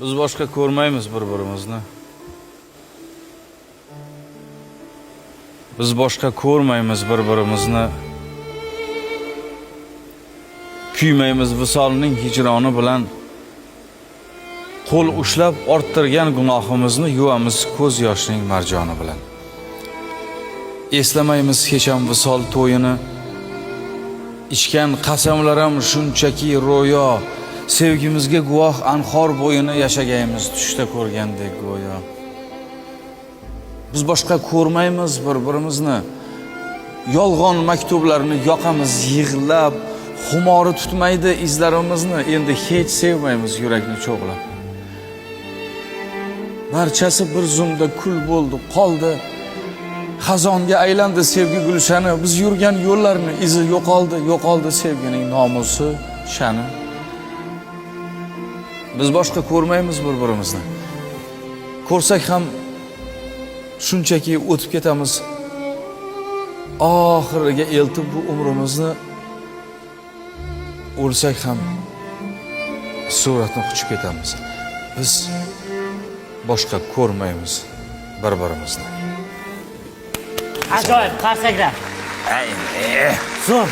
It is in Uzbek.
Biz boshqa ko'rmaymiz bir-birimizni. Biz boshqa ko'rmaymiz bir-birimizni. Kuymaymiz visolning hijroni bilan. Qo'l ushlab orttirgan gunohimizni yuvamiz ko'z yoshning marjoni bilan. Eslamaymiz hech ham visol to'yini. Ichgan qasamlar ham shunchaki ro'yo. Sevgimizga guvoh anhor bo'yini yashagaymiz tushda ko'rgandek go'yo. Biz boshqa ko'rmaymiz bir-birimizni. Yolg'on maktublarni yoqamiz yig'lab, xumori tutmaydi izlarimizni, endi hech sevmaymiz yurakni cho'g'lab. Barchasi bir zumda kul bo'ldi, qoldi. Xazonga aylandi sevgi gulshani, biz yurgan yo'llarni izi yo'qoldi sevgining nomusi, shani. Biz boshqa ko'rmaymiz bir-birimizni. Ko'rsak ham shunchaki o'tib ketamiz. Oxiriga eltib bu umrimizni. O'lsak ham suratni quchib ketamiz. Biz boshqa ko'rmaymiz bir-birimizni. Ajoyib, qarsaklar. Zo'r.